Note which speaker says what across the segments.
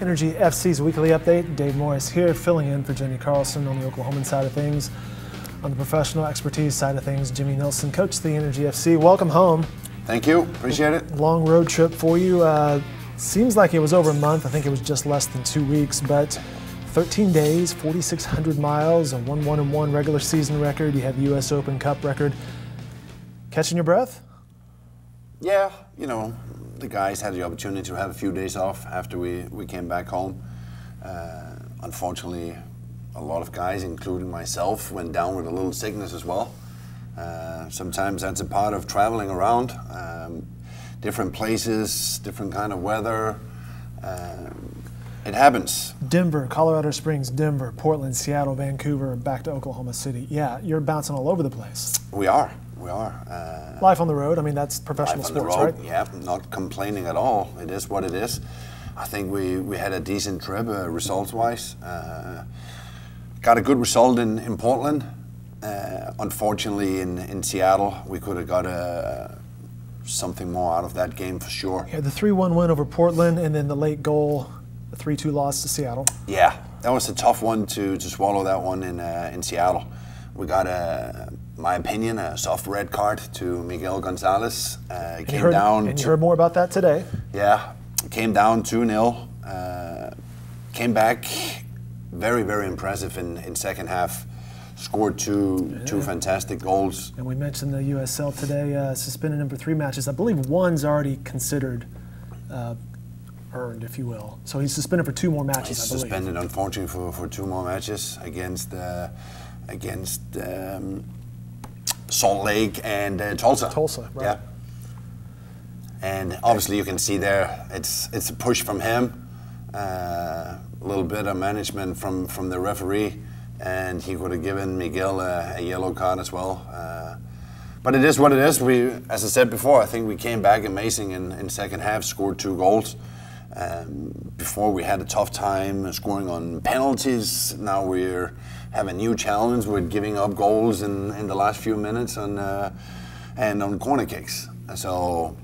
Speaker 1: Energy FC's weekly update. Dave Morris here, filling in for Jenny Carlson on the Oklahoman side of things. On the professional expertise side of things, Jimmy Nielsen, coach of the Energy FC. Welcome home.
Speaker 2: Thank you. Appreciate it.
Speaker 1: Long road trip for you. Seems like it was over a month. I think it was just less than 2 weeks, but 13 days, 4,600 miles, a 1-1-1 regular season record. You have US Open Cup record. Catching your breath?
Speaker 2: Yeah, you know, the guys had the opportunity to have a few days off after we came back home. Unfortunately, a lot of guys, including myself, went down with a little sickness as well. Sometimes that's a part of traveling around. Different places, different kind of weather. It happens.
Speaker 1: Denver, Colorado Springs, Denver, Portland, Seattle, Vancouver, back to Oklahoma City. Yeah, you're bouncing all over the place.
Speaker 2: We are.
Speaker 1: Life on the road, I mean, that's professional sports, right?
Speaker 2: Yeah, not complaining at all. It is what it is. I think we had a decent trip, results-wise. Got a good result in Portland. Unfortunately, in Seattle, we could have got something more out of that game for sure.
Speaker 1: Yeah, the 3-1 win over Portland, and then the late goal, the 3-2 loss to Seattle.
Speaker 2: Yeah, that was a tough one to swallow, that one in Seattle. We got, my opinion, a soft red card to Miguel Gonzalez.
Speaker 1: You heard more about that today.
Speaker 2: Yeah, came down 2-0. Came back very, very impressive in second half. Scored two fantastic goals.
Speaker 1: And we mentioned the USL today, suspended him for 3 matches. I believe one's already considered earned, if you will. So he's suspended for 2 more matches,
Speaker 2: He's
Speaker 1: I believe.
Speaker 2: Suspended, unfortunately, for 2 more matches against Salt Lake and Tulsa.
Speaker 1: Tulsa, right.
Speaker 2: Yeah. And obviously you can see there, it's a push from him, a little bit of management from the referee, and he could have given Miguel a yellow card as well. But it is what it is. As I said before, I think we came back amazing in second half, scored 2 goals. Before we had a tough time scoring on penalties. Now we have a new challenge with giving up goals in the last few minutes and on corner kicks. So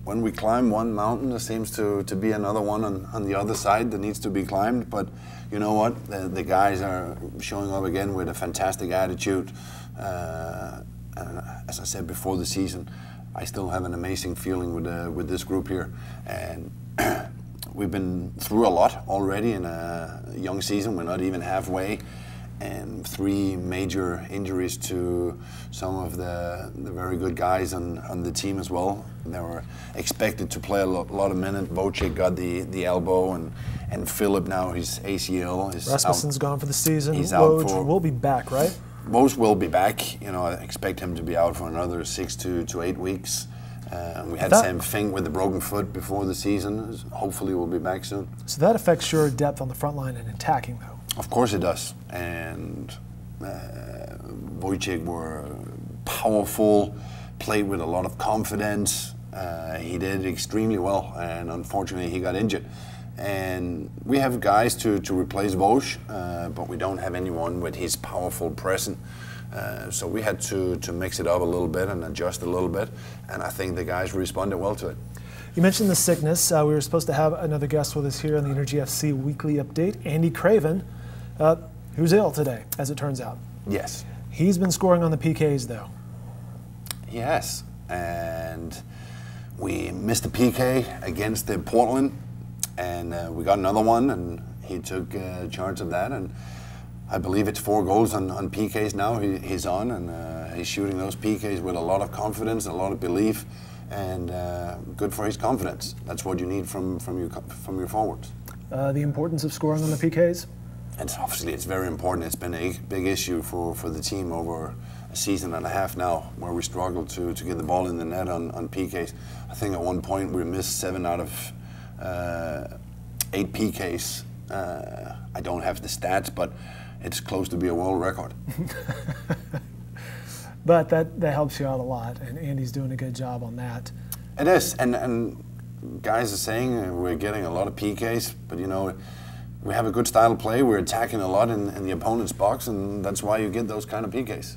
Speaker 2: when we climb one mountain, there seems to be another one on the other side that needs to be climbed. But you know what? The guys are showing up again with a fantastic attitude. And as I said before the season, I still have an amazing feeling with this group here. And we've been through a lot already in a young season. We're not even halfway. And 3 major injuries to some of the very good guys on the team as well. They were expected to play a lot of minutes. Wojciech got the elbow, and Philip now, his ACL is
Speaker 1: Rasmussen's
Speaker 2: out.
Speaker 1: gone for the season.
Speaker 2: He's out
Speaker 1: Woj will be back, right?
Speaker 2: Woj will be back. You know, I expect him to be out for another 6 to 8 weeks. We had Sam Fink with a broken foot before the season. Hopefully we'll be back soon.
Speaker 1: So that affects your depth on the front line and attacking, though.
Speaker 2: Of course it does. And Wojciech were powerful, played with a lot of confidence. He did extremely well, and unfortunately he got injured. And we have guys to replace Woj, but we don't have anyone with his powerful presence. So we had to mix it up a little bit and adjust a little bit, and I think the guys responded well to it.
Speaker 1: You mentioned the sickness. We were supposed to have another guest with us here on the Energy FC Weekly Update, Andy Craven, who's ill today, as it turns out.
Speaker 2: Yes.
Speaker 1: He's been scoring on the PKs, though.
Speaker 2: Yes, and we missed the PK against Portland, and we got another one, and he took charge of that, and I believe it's 4 goals on PKs now he's on, and he's shooting those PKs with a lot of confidence, a lot of belief, and good for his confidence. That's what you need from your forwards.
Speaker 1: The importance of scoring on the PKs?
Speaker 2: And obviously it's very important. It's been a big issue for the team over a season and a half now, where we struggled to get the ball in the net on PKs. I think at one point we missed 7 out of 8 PKs. I don't have the stats, but it's close to be a world record.
Speaker 1: But that helps you out a lot, and Andy's doing a good job on that.
Speaker 2: It is, and guys are saying we're getting a lot of PKs, but you know, we have a good style of play. We're attacking a lot in the opponent's box, and that's why you get those kind of PKs.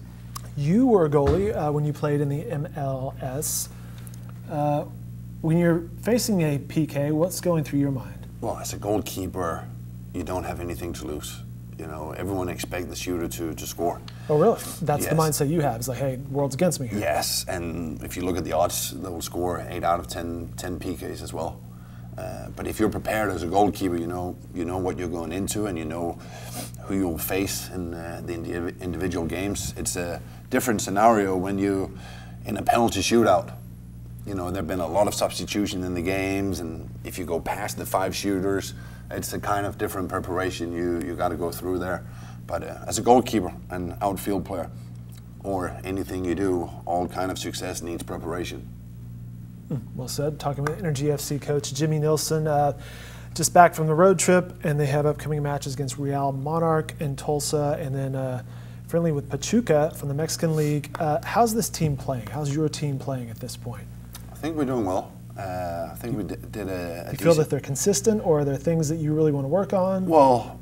Speaker 1: You were a goalie when you played in the MLS. When you're facing a PK, what's going through your mind?
Speaker 2: Well, as a goalkeeper, you don't have anything to lose. You know, everyone expects the shooter to score.
Speaker 1: Oh, really? That's
Speaker 2: Yes.
Speaker 1: the mindset you have. It's like, hey, world's against me here.
Speaker 2: Yes, and if you look at the odds, they'll score 8 out of 10 PKs as well. But if you're prepared as a goalkeeper, you know what you're going into, and you know who you'll face in the individual games. It's a different scenario when you in a penalty shootout. You know, there've been a lot of substitution in the games, and if you go past the 5 shooters, it's a kind of different preparation you got to go through there. But as a goalkeeper, an outfield player, or anything you do, all kind of success needs preparation.
Speaker 1: Well said. Talking with Energy FC coach Jimmy Nielsen, just back from the road trip, and they have upcoming matches against Real Monarch in Tulsa, and then friendly with Pachuca from the Mexican League. How's this team playing? How's your team playing at this point?
Speaker 2: I think we're doing well. I think we did a
Speaker 1: you feel that they're consistent, or are there things that you really want to work on?
Speaker 2: Well,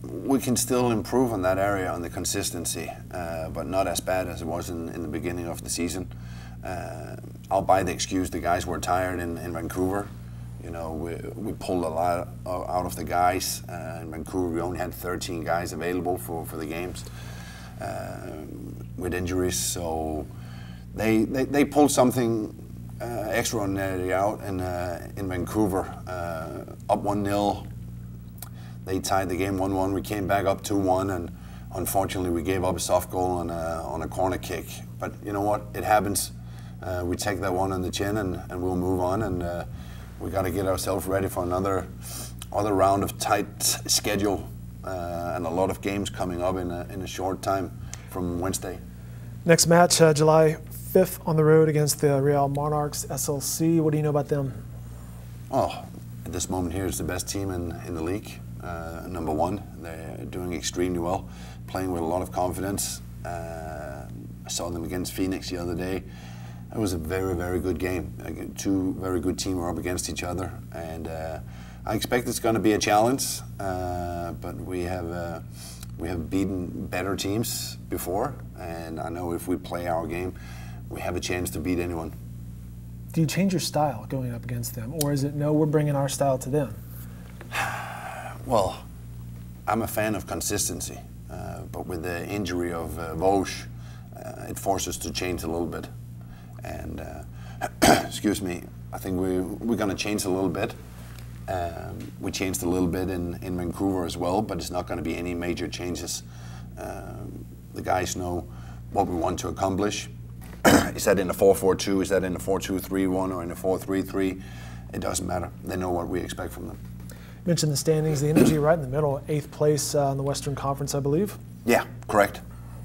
Speaker 2: we can still improve on that area, on the consistency, but not as bad as it was in the beginning of the season. I'll buy the excuse the guys were tired in Vancouver. You know, we pulled a lot out of the guys. In Vancouver, we only had 13 guys available for the games with injuries. So they pulled something extraordinary out in Vancouver. Up 1-0. They tied the game 1-1. We came back up 2-1, and unfortunately we gave up a soft goal on a corner kick. But you know what? It happens. We take that one on the chin, and we'll move on. And we got to get ourselves ready for another round of tight schedule and a lot of games coming up in a short time from Wednesday.
Speaker 1: Next match, July 5th on the road against the Real Monarchs SLC. What do you know about them?
Speaker 2: Oh, at this moment here is the best team in the league. Number 1, they're doing extremely well, playing with a lot of confidence. I saw them against Phoenix the other day. It was a very, very good game. 2 very good teams were up against each other, and I expect it's going to be a challenge. But we have beaten better teams before, and I know if we play our game, we have a chance to beat anyone.
Speaker 1: Do you change your style going up against them, or is it no, we're bringing our style to them?
Speaker 2: Well, I'm a fan of consistency, but with the injury of Vosges, it forces us to change a little bit. And excuse me, I think we're going to change a little bit. We changed a little bit in Vancouver as well, but it's not going to be any major changes. The guys know what we want to accomplish. Is that in a 4-4-2? Is that in a 4-2-3-1 or in a 4-3-3? It doesn't matter. They know what we expect from them.
Speaker 1: You mentioned the standings, the Energy right in the middle, 8th place in the Western Conference, I believe.
Speaker 2: Yeah, correct.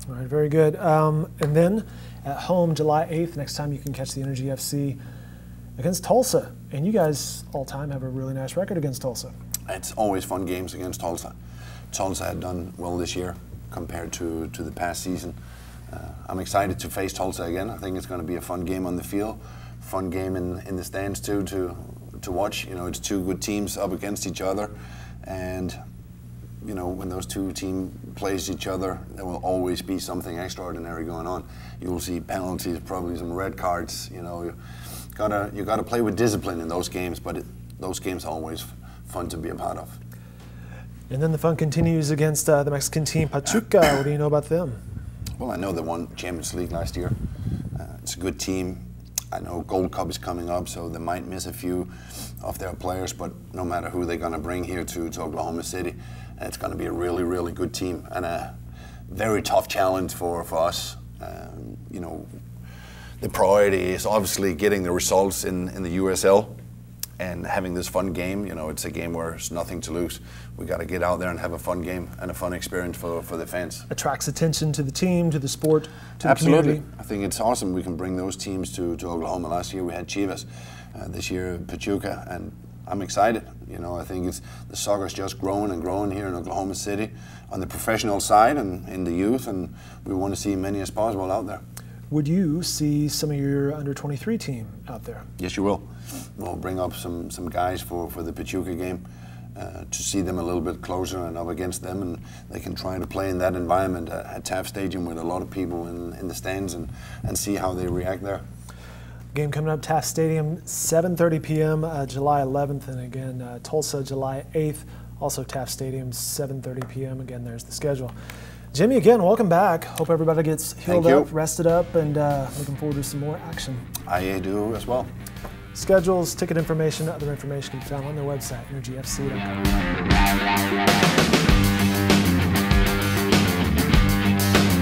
Speaker 1: All right, very good. And then at home, July 8th, next time you can catch the Energy FC against Tulsa. And you guys all time have a really nice record against Tulsa.
Speaker 2: It's always fun games against Tulsa. Tulsa had done well this year compared to the past season. I'm excited to face Tulsa again. I think it's going to be a fun game on the field, fun game in the stands too to watch. You know, it's 2 good teams up against each other, and you know, when those 2 teams plays each other, there will always be something extraordinary going on. You will see penalties, probably some red cards. You know, you gotta play with discipline in those games, but those games are always fun to be a part of.
Speaker 1: And then the fun continues against the Mexican team Pachuca. What do you know about them?
Speaker 2: Well, I know they won Champions League last year. It's a good team. I know Gold Cup is coming up, so they might miss a few of their players, but no matter who they're going to bring here to Oklahoma City, it's going to be a really, really good team and a very tough challenge for us. You know, the priority is obviously getting the results in the USL and having this fun game. You know, it's a game where there's nothing to lose. We got to get out there and have a fun game and a fun experience for the fans.
Speaker 1: Attracts attention to the team, to the sport, to
Speaker 2: Absolutely.
Speaker 1: the community.
Speaker 2: I think it's awesome we can bring those teams to Oklahoma. Last year we had Chivas, this year Pachuca, and I'm excited. You know, I think the soccer's just growing and growing here in Oklahoma City on the professional side and in the youth, and we want to see many as possible out there.
Speaker 1: Would you see some of your under-23 team out there?
Speaker 2: Yes, you will. We'll bring up some guys for the Pachuca game to see them a little bit closer and up against them, and they can try to play in that environment at Taft Stadium with a lot of people in the stands and see how they react there.
Speaker 1: Game coming up, Taft Stadium, 7:30 p.m. July 11th, and again, Tulsa, July 8th, also Taft Stadium, 7:30 p.m. Again, there's the schedule. Jimmy, again, welcome back. Hope everybody gets healed up, rested up, and looking forward to some more action.
Speaker 2: I do as well.
Speaker 1: Schedules, ticket information, other information can be found on their website, energyfc.com.